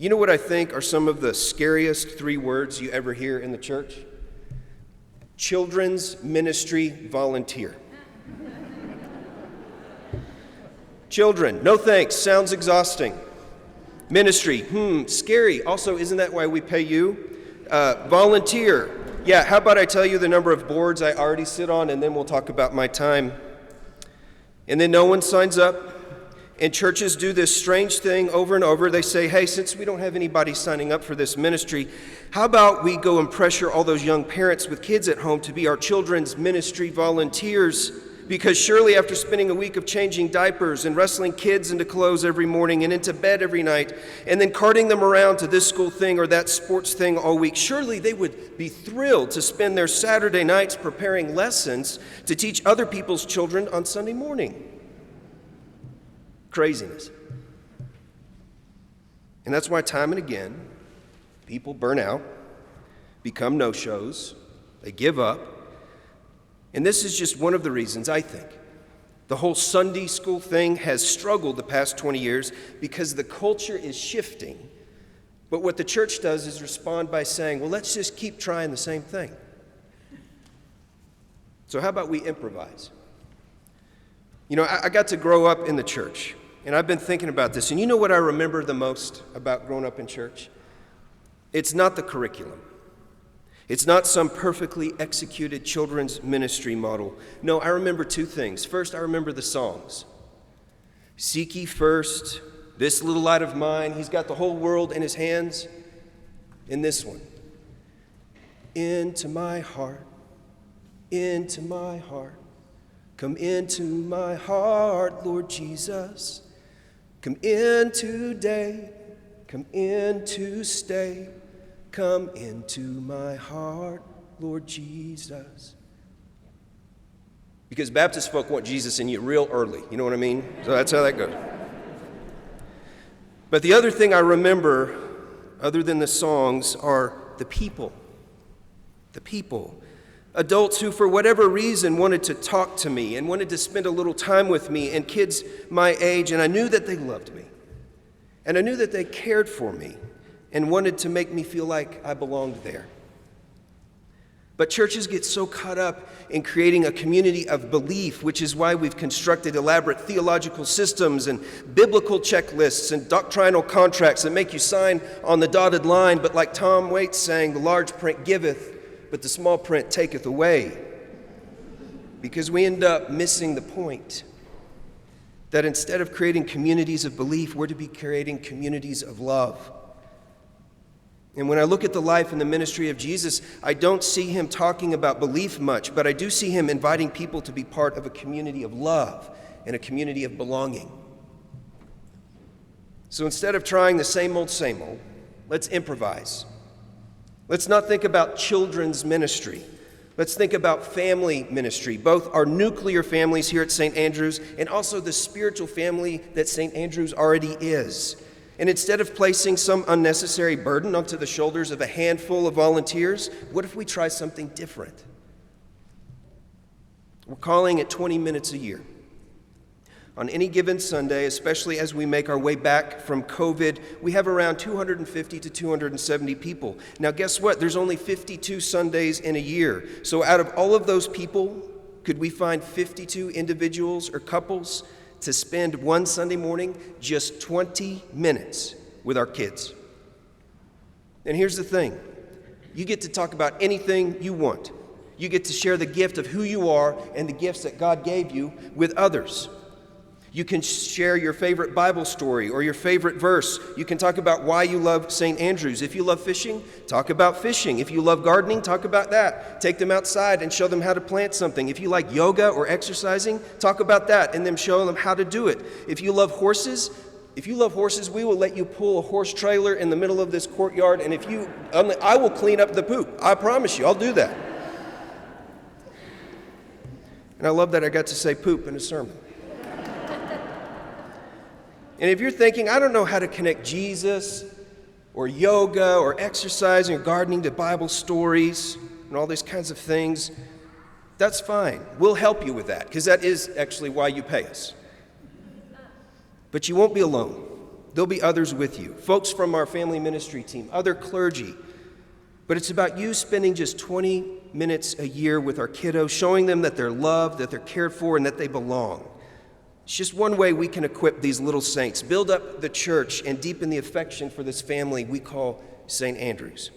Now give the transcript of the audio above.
You know what I think are some of the scariest 3 words you ever hear in the church? Children's ministry volunteer. Children, no thanks, sounds exhausting. Ministry, scary. Also, isn't that why we pay you? Volunteer. Yeah, how about I tell you the number of boards I already sit on, and then we'll talk about my time. And then no one signs up. And churches do this strange thing over and over. They say, hey, since we don't have anybody signing up for this ministry, how about we go and pressure all those young parents with kids at home to be our children's ministry volunteers? Because surely after spending a week of changing diapers and wrestling kids into clothes every morning and into bed every night, and then carting them around to this school thing or that sports thing all week, surely they would be thrilled to spend their Saturday nights preparing lessons to teach other people's children on Sunday morning. Craziness. And that's why time and again, people burn out, become no-shows, they give up. And this is just one of the reasons, I think, the whole Sunday school thing has struggled the past 20 years because the culture is shifting. But what the church does is respond by saying, well, let's just keep trying the same thing. So how about we improvise? You know, I got to grow up in the church, and I've been thinking about this. And you know what I remember the most about growing up in church? It's not the curriculum. It's not some perfectly executed children's ministry model. No, I remember 2 things. First, I remember the songs. Seek ye first, this little light of mine. He's got the whole world in his hands. And this one. Into my heart, come into my heart, Lord Jesus. Come in today, come in to stay. Come into my heart, Lord Jesus. Because Baptist folk want Jesus in you real early. You know what I mean? So that's how that goes. But the other thing I remember, other than the songs, are the people. The people. Adults who, for whatever reason, wanted to talk to me and wanted to spend a little time with me, and kids my age, and I knew that they loved me. And I knew that they cared for me and wanted to make me feel like I belonged there. But churches get so caught up in creating a community of belief, which is why we've constructed elaborate theological systems and biblical checklists and doctrinal contracts that make you sign on the dotted line, but like Tom Waits sang, the large print giveth, but the small print taketh away. Because we end up missing the point that instead of creating communities of belief, we're to be creating communities of love. And when I look at the life and the ministry of Jesus, I don't see him talking about belief much, but I do see him inviting people to be part of a community of love and a community of belonging. So instead of trying the same old, let's improvise. Let's not think about children's ministry. Let's think about family ministry, both our nuclear families here at St. Andrews and also the spiritual family that St. Andrews already is. And instead of placing some unnecessary burden onto the shoulders of a handful of volunteers, what if we try something different? We're calling it 20 minutes a year. On any given Sunday, especially as we make our way back from COVID, we have around 250 to 270 people. Now, guess what? There's only 52 Sundays in a year. So out of all of those people, could we find 52 individuals or couples to spend one Sunday morning just 20 minutes with our kids? And here's the thing. You get to talk about anything you want. You get to share the gift of who you are and the gifts that God gave you with others. You can share your favorite Bible story or your favorite verse. You can talk about why you love St. Andrews. If you love fishing, talk about fishing. If you love gardening, talk about that. Take them outside and show them how to plant something. If you like yoga or exercising, talk about that and then show them how to do it. If you love horses, we will let you pull a horse trailer in the middle of this courtyard, and I will clean up the poop. I promise you, I'll do that. And I love that I got to say poop in a sermon. And if you're thinking, I don't know how to connect Jesus or yoga or exercising or gardening to Bible stories and all these kinds of things, that's fine. We'll help you with that, because that is actually why you pay us. But you won't be alone. There'll be others with you, folks from our family ministry team, other clergy. But it's about you spending just 20 minutes a year with our kiddos, showing them that they're loved, that they're cared for, and that they belong. It's just one way we can equip these little saints, build up the church, and deepen the affection for this family we call St. Andrews.